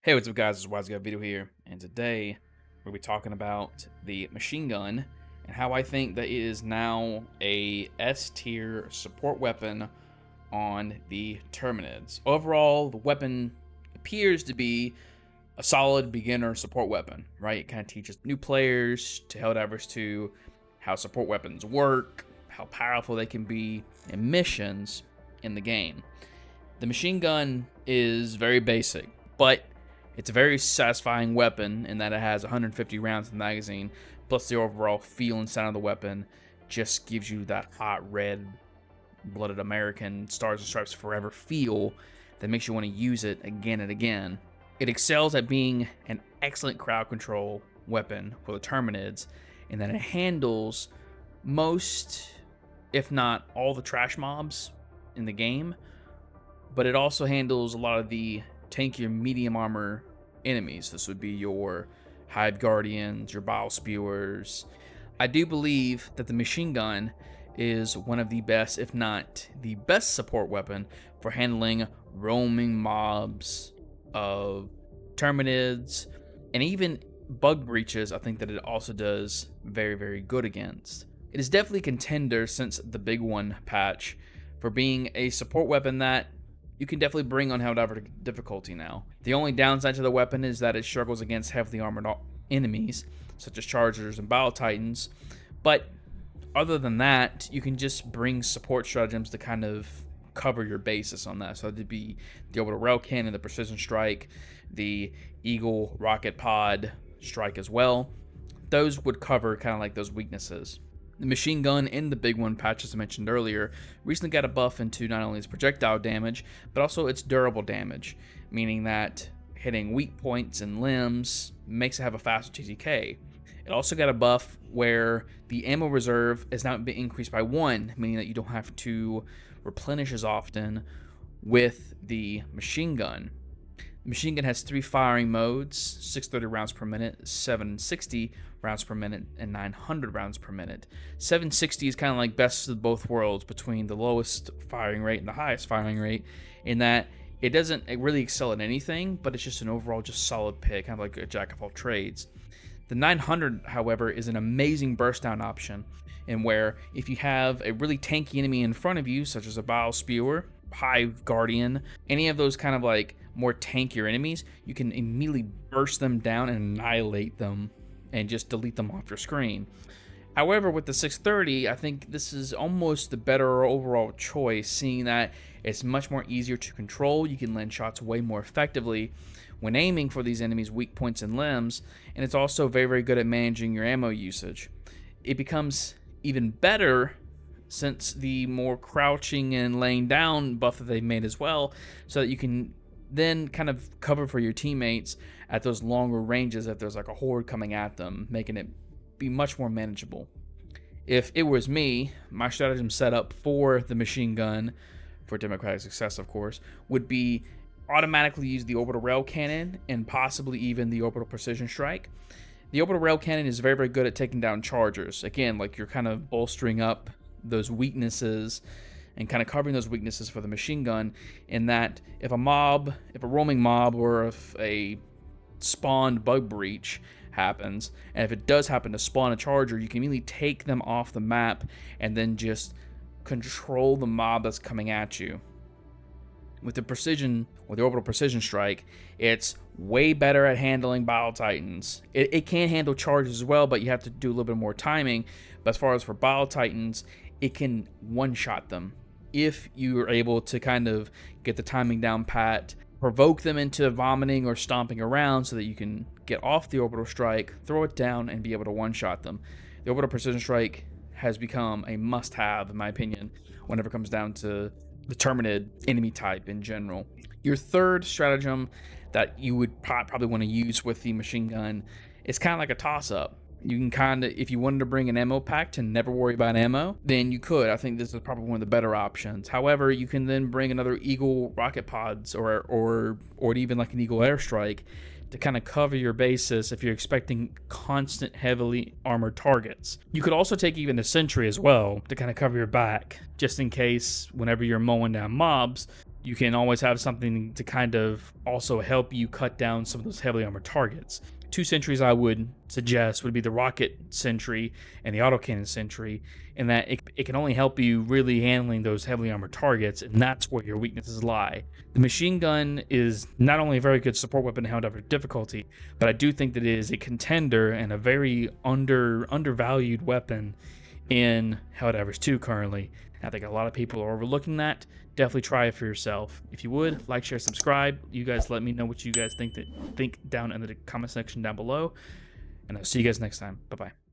Hey, what's up guys, it's WiseGuyVito here, and today we'll be talking about the machine gun and how I think that it is now a S tier support weapon on the Terminids. Overall, the weapon appears to be a solid beginner support weapon, right? It kind of teaches new players to Helldivers to how support weapons work, how powerful they can be in missions in the game. The machine gun is very basic, but it's a very satisfying weapon in that it has 150 rounds in the magazine, plus the overall feel and sound of the weapon just gives you that hot red-blooded American Stars and Stripes Forever feel that makes you want to use it again and again. It excels at being an excellent crowd control weapon for the Terminids in that it handles most, if not all, the trash mobs in the game, but it also handles a lot of the tankier medium armor enemies. This would be your Hive Guardians, your Bile Spewers. I do believe that the machine gun is one of the best, if not the best support weapon for handling roaming mobs of Terminids and even bug breaches. I think that it also does very, very good against. It is definitely a contender since the Big One patch for being a support weapon that you can definitely bring on Helldiver difficulty now. The only downside to the weapon is that it struggles against heavily armored enemies, such as Chargers and Bile Titans. But other than that, you can just bring support stratagems to kind of cover your basis on that. So that'd be the Orbital Rail Cannon, the Precision Strike, the Eagle Rocket Pod Strike as well. Those would cover kind of like those weaknesses. The machine gun in the Big One patch, as I mentioned earlier, recently got a buff into not only its projectile damage, but also its durable damage, meaning that hitting weak points and limbs makes it have a faster TTK. It also got a buff where the ammo reserve has now been increased by 1, meaning that you don't have to replenish as often with the machine gun. The machine gun has 3 firing modes: 630 rounds per minute, 760 rounds per minute, and 900 rounds per minute. 760 is kind of like best of both worlds between the lowest firing rate and the highest firing rate, in that it doesn't really excel at anything, but it's just an overall just solid pick, kind of like a jack of all trades. The 900, however, is an amazing burst down option, in where if you have a really tanky enemy in front of you, such as a Bile Spewer, Hive Guardian, any of those kind of like more tankier enemies, you can immediately burst them down and annihilate them and just delete them off your screen. However, with the 630, I think this is almost the better overall choice, seeing that it's much more easier to control. You can land shots way more effectively when aiming for these enemies' weak points and limbs, and it's also very, very good at managing your ammo usage. It becomes even better since the more crouching and laying down buff that they've made as well, so that you can then kind of cover for your teammates at those longer ranges if there's like a horde coming at them, making it be much more manageable. If it was me, my stratagem setup for the machine gun, for democratic success of course, would be automatically use the Orbital Rail Cannon and possibly even the Orbital Precision Strike. The Orbital Rail Cannon is very, very good at taking down Chargers. Again, like you're kind of bolstering up those weaknesses and kind of covering those weaknesses for the machine gun, in that if a roaming mob or if a spawned bug breach happens, and if it does happen to spawn a Charger, you can immediately take them off the map and then just control the mob that's coming at you. With the Orbital Precision Strike, it's way better at handling Bile Titans. It can handle Charges as well, but you have to do a little bit more timing. But as far as for Bile Titans, it can one-shot them if you are able to kind of get the timing down pat, provoke them into vomiting or stomping around so that you can get off the Orbital Strike, throw it down, and be able to one-shot them. The Orbital Precision Strike has become a must-have, in my opinion, whenever it comes down to the Terminid enemy type in general. Your third stratagem that you would probably want to use with the machine gun is kind of like a toss-up. You can kind of, if you wanted to bring an ammo pack to never worry about ammo, then you could. I think this is probably one of the better options. However, you can then bring another Eagle rocket pods or even like an Eagle airstrike to kind of cover your bases if you're expecting constant heavily armored targets. You could also take even a Sentry as well to kind of cover your back, just in case whenever you're mowing down mobs, you can always have something to kind of also help you cut down some of those heavily armored targets. Two sentries I would suggest would be the rocket sentry and the autocannon sentry, in that it can only help you really handling those heavily armored targets, and that's where your weaknesses lie. The machine gun is not only a very good support weapon in Helldivers difficulty, but I do think that it is a contender and a very undervalued weapon in Helldivers 2 currently. I think a lot of people are overlooking that. Definitely try it for yourself. If you would, like, share, subscribe. You guys let me know what you guys think down in the comment section down below. And I'll see you guys next time. Bye-bye.